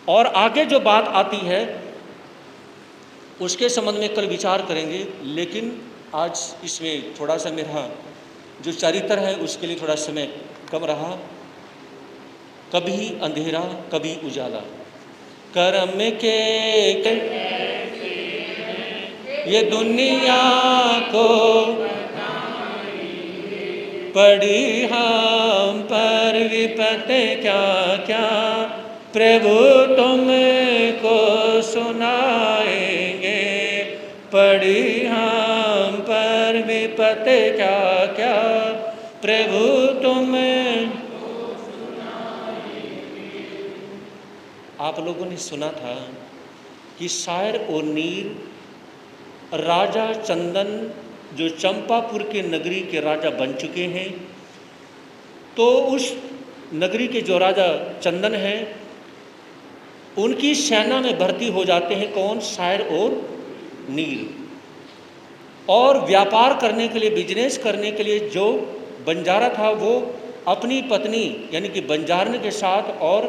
और आगे जो बात आती है उसके संबंध में कल विचार करेंगे, लेकिन आज इसमें थोड़ा सा मेरा जो चरित्र है उसके लिए थोड़ा समय कम रहा। कभी अंधेरा कभी उजाला, कर्म के ये दुनिया को पड़ी हम पर विपत्ति क्या क्या, प्रभु तुमको सुनाएंगे। पड़ी हम पर विपत्ति क्या क्या, प्रभु तुम्हें सुनाएंगे। आप लोगों ने सुना था कि शायर और नीर राजा चंदन जो चंपापुर के नगरी के राजा बन चुके हैं, तो उस नगरी के जो राजा चंदन हैं, उनकी सेना में भर्ती हो जाते हैं कौन? शायर और नीर। और व्यापार करने के लिए, बिजनेस करने के लिए जो बंजारा था, वो अपनी पत्नी यानी कि बंजारन के साथ और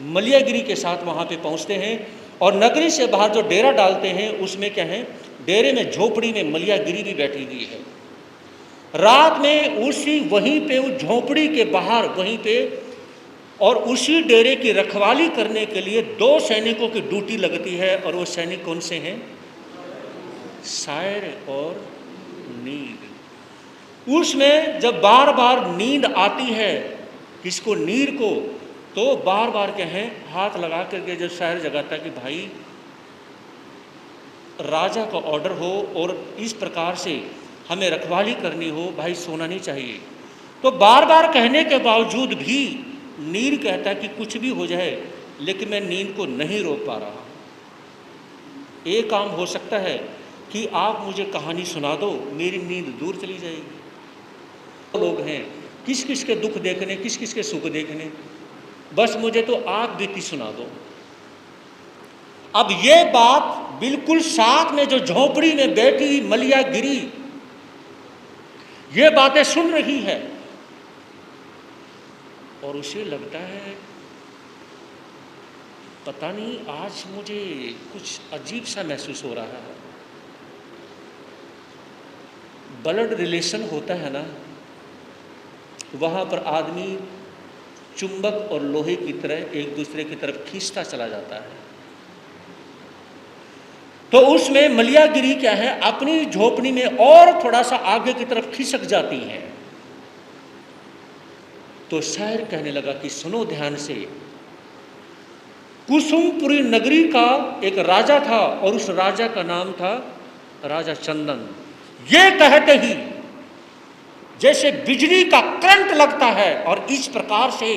मलियागिरी के साथ वहाँ पे पहुँचते हैं, और नगरी से बाहर जो डेरा डालते हैं उसमें क्या है, डेरे में झोपड़ी में मलियागिरी भी बैठी हुई है। रात में उसी वहीं पे, उस झोपड़ी के बाहर वहीं पे, और उसी डेरे की रखवाली करने के लिए 2 सैनिकों की ड्यूटी लगती है। और वो सैनिक कौन से हैं? शायर और नीर। उसमें जब बार बार नींद आती है किसको? नीर को। तो बार बार क्या है, हाथ लगा करके जब शायर जगाता कि भाई राजा का ऑर्डर हो और इस प्रकार से हमें रखवाली करनी हो, भाई सोना नहीं चाहिए। तो बार बार कहने के बावजूद भी नीर कहता कि कुछ भी हो जाए, लेकिन मैं नींद को नहीं रोक पा रहा। एक काम हो सकता है कि आप मुझे कहानी सुना दो, मेरी नींद दूर चली जाएगी। लोग हैं किस किस के दुख देखने, किस किस के सुख देखने, बस मुझे तो आप बीती सुना दो। अब ये बात बिल्कुल साथ में जो झोपड़ी में बैठी मलियागिरी ये बातें सुन रही है, और उसे लगता है पता नहीं आज मुझे कुछ अजीब सा महसूस हो रहा है। ब्लड रिलेशन होता है ना, वहाँ पर आदमी चुंबक और लोहे की तरह एक दूसरे की तरफ खींचता चला जाता है। तो उसमें मलियागिरी क्या है, अपनी झोपड़ी में और थोड़ा सा आगे की तरफ खिसक जाती हैं। तो शायर कहने लगा कि सुनो ध्यान से, कुसुमपुरी नगरी का एक राजा था और उस राजा का नाम था राजा चंदन। ये कहते ही जैसे बिजली का करंट लगता है और इस प्रकार से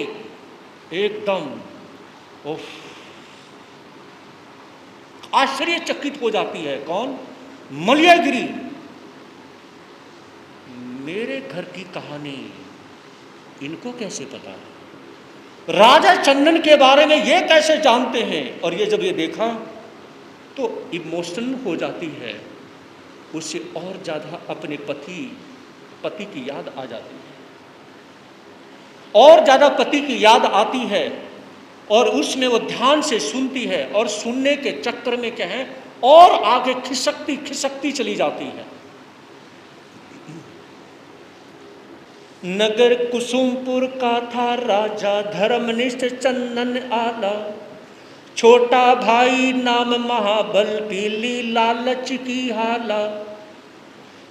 एकदम आश्चर्यचकित हो जाती है। कौन? मलियागिरी। मेरे घर की कहानी इनको कैसे पता? राजा चंदन के बारे में ये कैसे जानते हैं? और ये जब ये देखा तो इमोशनल हो जाती है, उससे और ज़्यादा अपने पति की याद आ जाती है, और ज़्यादा पति की याद आती है, और उसमें वो ध्यान से सुनती है, और सुनने के चक्कर में क्या है, और आगे खिसकती चली जाती है। नगर कुसुमपुर का था राजा धर्मनिष्ठ चंदन आला, छोटा भाई नाम महाबल पीली लालच की हाला।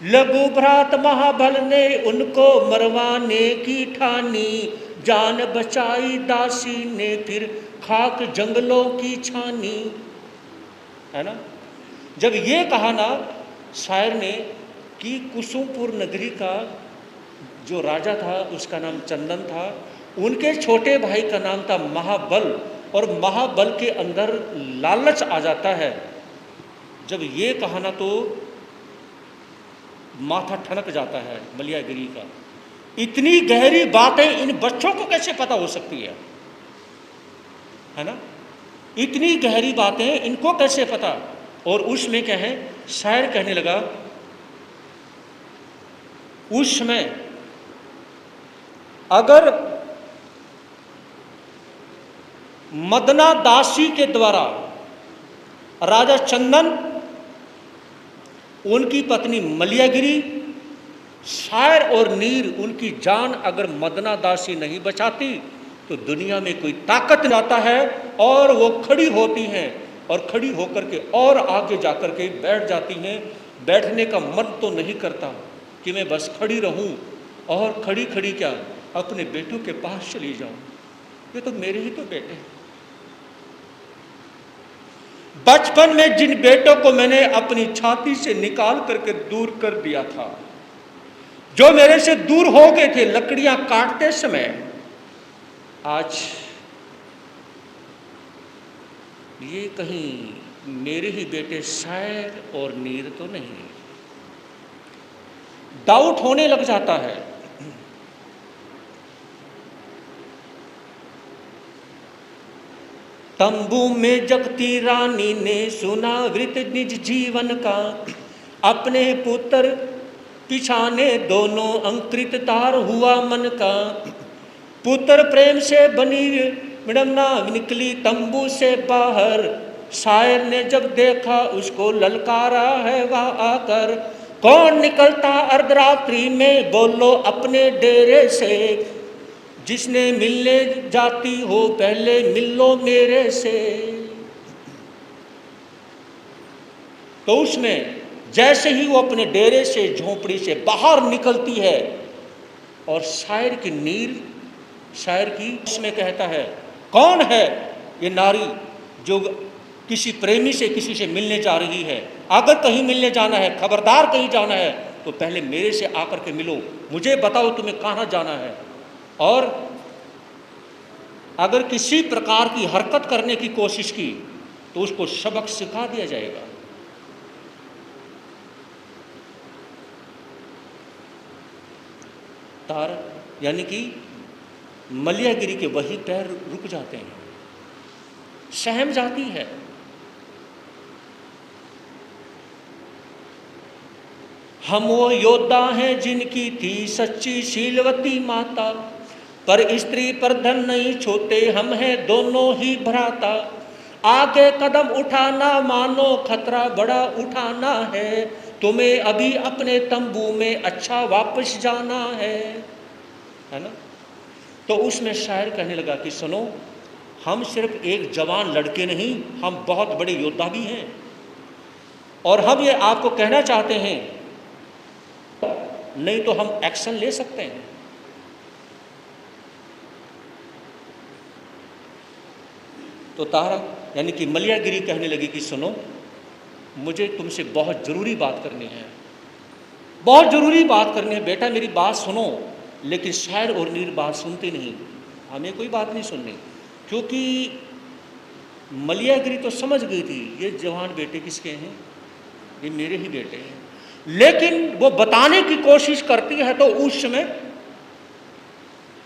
लघु भ्रात महाबल ने उनको मरवाने की ठानी, जान बचाई दासी ने फिर खाक जंगलों की छानी। है ना? जब ये कहा ना शायर ने कि कुसुमपुर नगरी का जो राजा था उसका नाम चंदन था, उनके छोटे भाई का नाम था महाबल, और महाबल के अंदर लालच आ जाता है। जब ये कहा ना तो माथा ठनक जाता है मलियागिरी का। इतनी गहरी बातें इन बच्चों को कैसे पता हो सकती है ना? इतनी गहरी बातें इनको कैसे पता? और उसमें क्या है, शायर कहने लगा उस समय अगर मदना दासी के द्वारा राजा चंदन, उनकी पत्नी मलियागिरी, शायर और नीर, उनकी जान अगर मदना दासी नहीं बचाती तो दुनिया में कोई ताकत जाता है, और वो खड़ी होती हैं, और खड़ी होकर के और आगे जाकर के बैठ जाती हैं। बैठने का मन तो नहीं करता कि मैं बस खड़ी रहूं, और खड़ी खड़ी क्या अपने बेटों के पास चली जाऊं, ये तो मेरे ही तो बेटे हैं। बचपन में जिन बेटों को मैंने अपनी छाती से निकाल करके दूर कर दिया था, जो मेरे से दूर हो गए थे लकड़ियां काटते समय, आज ये कहीं मेरे ही बेटे शायर और नीर तो नहीं। डाउट होने लग जाता है। तंबू में जगती रानी ने सुना वृत निज जीवन का, अपने पुत्र पिछाने दोनों अंकृत तार हुआ मन का। पुत्र प्रेम से बनी विडम्बना निकली तंबू से बाहर, शायर ने जब देखा उसको ललकारा है वह आकर। कौन निकलता अर्धरात्रि में बोलो अपने डेरे से, जिसने मिलने जाती हो पहले मिल लो मेरे से। तो उसमें जैसे ही वो अपने डेरे से झोंपड़ी से बाहर निकलती है, और शायर की नीर, शायर की उसमें कहता है कौन है ये नारी जो किसी प्रेमी से किसी से मिलने जा रही है। अगर कहीं मिलने जाना है, खबरदार कहीं जाना है तो पहले मेरे से आकर के मिलो, मुझे बताओ तुम्हें कहाँ जाना है। और अगर किसी प्रकार की हरकत करने की कोशिश की तो उसको सबक सिखा दिया जाएगा। तार यानी कि मलियागिरी के वही पैर रुक जाते हैं, सहम जाती है। हम वो योद्धा हैं जिनकी थी सच्ची शीलवती माता, पर स्त्री पर धन नहीं छोटे हम हैं दोनों ही भ्राता। आगे कदम उठाना मानो खतरा बड़ा उठाना है, तुम्हें अभी अपने तंबू में अच्छा वापस जाना है ना। तो उसमें शायर कहने लगा कि सुनो, हम सिर्फ एक जवान लड़के नहीं, हम बहुत बड़े योद्धा भी हैं, और हम ये आपको कहना चाहते हैं, नहीं तो हम एक्शन ले सकते हैं। तो तारा यानी कि मलियागिरी कहने लगी कि सुनो, मुझे तुमसे बहुत ज़रूरी बात करनी है, बहुत ज़रूरी बात करनी है बेटा, मेरी बात सुनो। लेकिन शायर और नीर बात सुनते नहीं, हमें कोई बात नहीं सुननी, क्योंकि मलियागिरी तो समझ गई थी ये जवान बेटे किसके हैं, ये मेरे ही बेटे हैं। लेकिन वो बताने की कोशिश करती है तो उस समय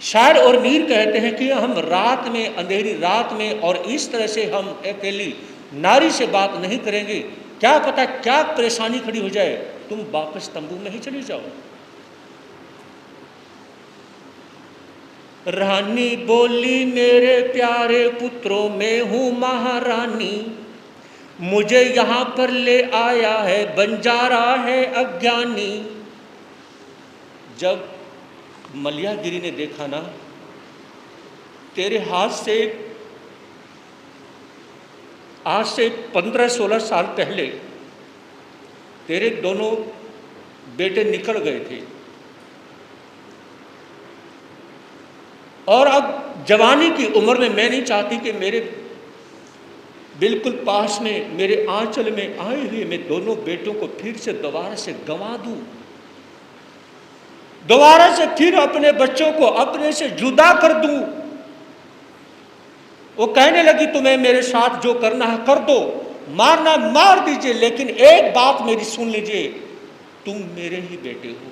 शायर और मीर कहते हैं कि हम रात में, अंधेरी रात में और इस तरह से हम अकेली नारी से बात नहीं करेंगे, क्या पता क्या परेशानी खड़ी हो जाए, तुम वापस तंबू में ही चली जाओ। रानी बोली मेरे प्यारे पुत्रों मैं हूं महारानी, मुझे यहां पर ले आया है बंजारा है अज्ञानी। जब मलयागिरी ने देखा ना, तेरे हाथ से आज से 15-16 साल पहले तेरे दोनों बेटे निकल गए थे और अब जवानी की उम्र में मैं नहीं चाहती कि मेरे बिल्कुल पास में, मेरे आंचल में आए हुए मैं दोनों बेटों को फिर से दोबारा से गंवा दूं, दोबारा से फिर अपने बच्चों को अपने से जुदा कर दूं। वो कहने लगी तुम्हें मेरे साथ जो करना है कर दो, मारना मार दीजिए, लेकिन एक बात मेरी सुन लीजिए, तुम मेरे ही बेटे हो,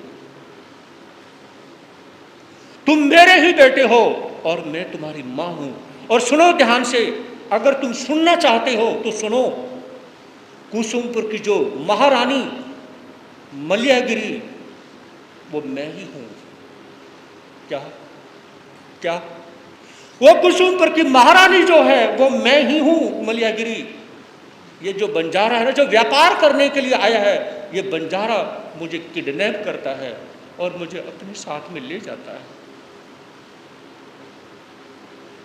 तुम मेरे ही बेटे हो और मैं तुम्हारी मां हूं। और सुनो ध्यान से, अगर तुम सुनना चाहते हो तो सुनो, कुसुमपुर की जो महारानी मलयागिरी वो मैं ही हूं। क्या क्या? वो कुसुमपुर की महारानी जो है वो मैं ही हूं मलयागिरी। ये जो बंजारा है ना, जो व्यापार करने के लिए आया है, ये बंजारा मुझे किडनैप करता है और मुझे अपने साथ में ले जाता है।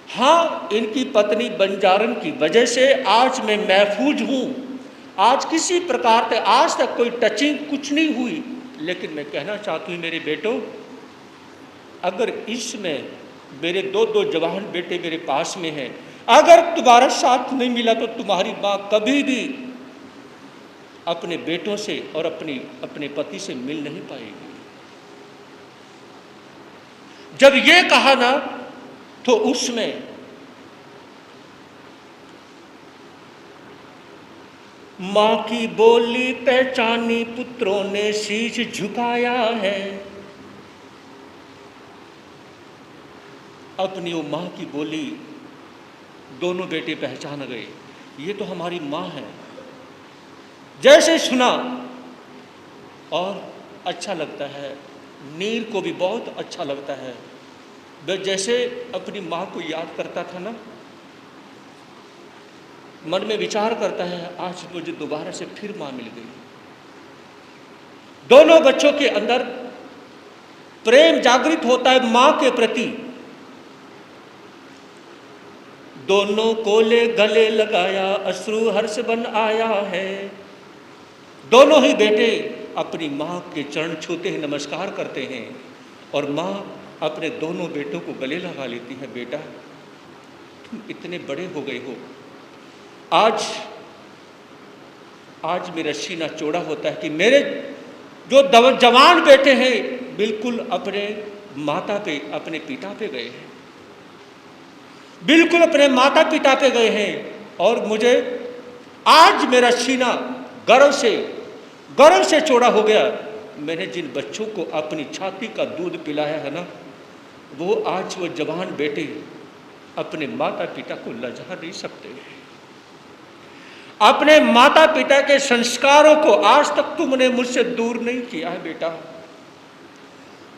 हाँ, इनकी पत्नी बंजारन की वजह से आज मैं महफूज हूं, आज किसी प्रकार से आज तक कोई टचिंग कुछ नहीं हुई। लेकिन मैं कहना चाहती हूँ मेरे बेटों, अगर इसमें मेरे दो जवान बेटे मेरे पास में हैं, अगर तुम्हारा साथ नहीं मिला तो तुम्हारी माँ कभी भी अपने बेटों से और अपने पति से मिल नहीं पाएगी। जब ये कहा ना, तो उसमें मां की बोली पहचानी, पुत्रों ने शीश झुकाया है। अपनी वो मां की बोली दोनों बेटे पहचान गए, ये तो हमारी मां है। जैसे सुना और अच्छा लगता है, नीर को भी बहुत अच्छा लगता है। वह जैसे अपनी मां को याद करता था ना, मन में विचार करता है आज मुझे दोबारा से फिर मां मिल गई। दोनों बच्चों के अंदर प्रेम जागृत होता है मां के प्रति। दोनों को ले गले लगाया, अश्रु हर्ष बन आया है। दोनों ही बेटे अपनी मां के चरण छूते हैं, नमस्कार करते हैं और मां अपने दोनों बेटों को गले लगा लेती है। बेटा, तुम इतने बड़े हो गए हो, आज मेरा सीना चौड़ा होता है कि मेरे जो जवान बेटे हैं बिल्कुल अपने माता पे, अपने पिता पे गए हैं, बिल्कुल अपने माता पिता पे गए हैं। और मुझे आज मेरा सीना गर्व से चौड़ा हो गया। मैंने जिन बच्चों को अपनी छाती का दूध पिलाया है ना, वो आज वो जवान बेटे अपने माता पिता को लजा नहीं सकते। अपने माता पिता के संस्कारों को आज तक तुमने मुझसे दूर नहीं किया है बेटा।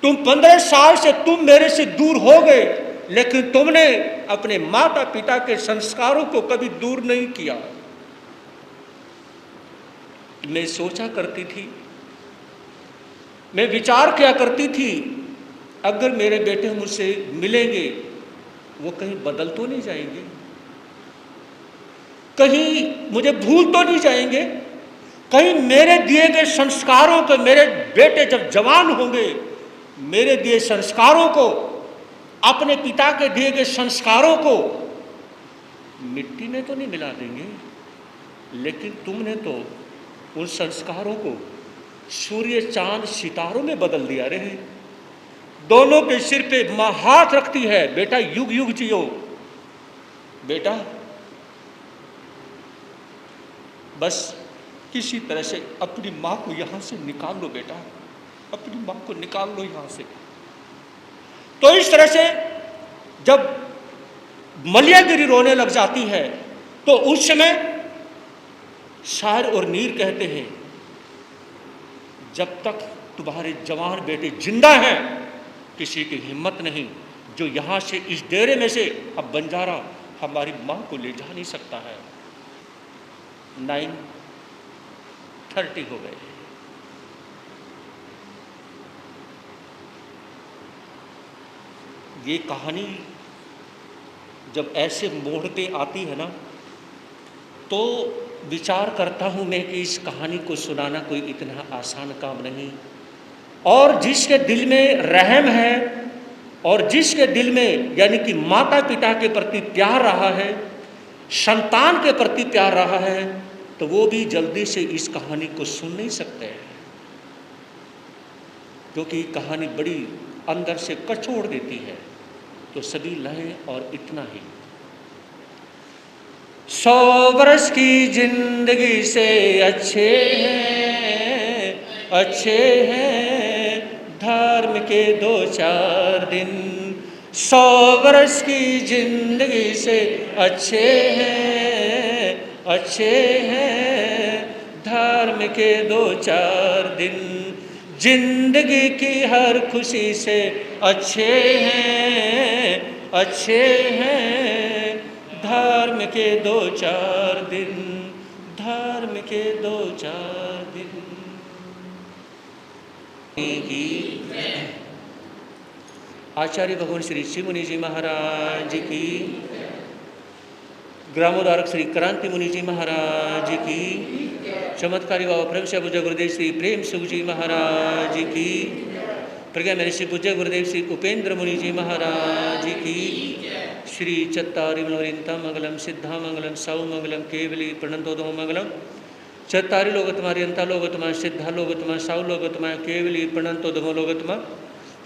तुम 15 साल से तुम मेरे से दूर हो गए, लेकिन तुमने अपने माता पिता के संस्कारों को कभी दूर नहीं किया। मैं सोचा करती थी, मैं विचार किया करती थी, अगर मेरे बेटे मुझसे मिलेंगे वो कहीं बदल तो नहीं जाएंगे, कहीं मुझे भूल तो नहीं जाएंगे, कहीं मेरे दिए गए संस्कारों को, मेरे बेटे जब जवान होंगे मेरे दिए संस्कारों को, अपने पिता के दिए गए संस्कारों को मिट्टी में तो नहीं मिला देंगे, लेकिन तुमने तो उन संस्कारों को सूर्य चांद सितारों में बदल दिया रे। दोनों के सिर पे मां हाथ रखती है, बेटा युग युग जियो, बेटा बस किसी तरह से अपनी मां को यहां से निकाल लो बेटा, अपनी मां को निकाल लो यहां से। तो इस तरह से जब मलयागिरी रोने लग जाती है तो उस समय शायर और मीर कहते हैं, जब तक तुम्हारे जवान बेटे जिंदा हैं किसी की हिम्मत नहीं, जो यहाँ से इस डेरे में से अब बंजारा हमारी माँ को ले जा नहीं सकता है। 9:30 हो गए। ये कहानी जब ऐसे मोड़ पे आती है ना, तो विचार करता हूँ मैं कि इस कहानी को सुनाना कोई इतना आसान काम नहीं। और जिसके दिल में रहम है और जिसके दिल में यानी कि माता पिता के प्रति प्यार रहा है, संतान के प्रति प्यार रहा है, तो वो भी जल्दी से इस कहानी को सुन नहीं सकते हैं, क्योंकि कहानी बड़ी अंदर से कचोड़ देती है। तो सभी लहें और इतना ही। 100 वर्ष की जिंदगी से अच्छे हैं धर्म के 2-4 दिन। 100 वर्ष की जिंदगी से अच्छे हैं धर्म के 2-4 दिन। जिंदगी की हर खुशी से अच्छे हैं धर्म के 2-4 दिन, धर्म के 2-4 दिन। आचार्य भगवान श्री शिव मुनि जी महाराज की, ग्रामोद्धारक श्री क्रांति मुनि जी महाराज की, चमत्कारी बाबा प्रेम से पूज्य गुरुदेव श्री प्रेम सुख जी महाराज की, प्रज्ञा महर्षि पूज्य गुरुदेव श्री उपेंद्र मुनि जी महाराज की, श्री चत्तारी मनोरिंता मंगलम सिद्धा मंगलम सौ मंगलम केवली प्रणंतोदो मंगलम। चत्तारी लोगोत्तमा रियंता लोगोत्तमा सिद्धा लोगोत्तमा सौ लोगोत्तमा केवली प्रणंतोदमो लोगोत्तमा।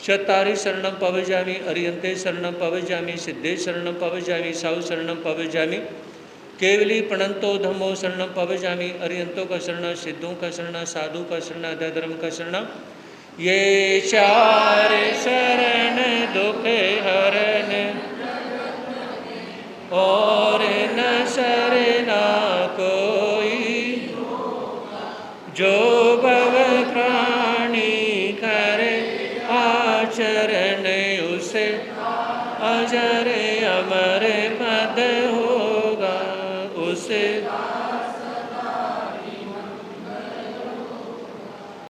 चत्तारी शरणम पवजामि अरियंते शरणम पवजामि सिद्धे शरणम पवजामि सौ शरणम पवजामि केवली प्रणंतो धम्मो शरणम पवजामि। अरियंतों का शरण, सिद्धों का शरण, साधु का शरण, धर्म का शरण। ये 4 शरण दुख हरण और न शरणा कोई। जो भव प्राणी करे आचरण उसे अजर अमर पद होगा, उसे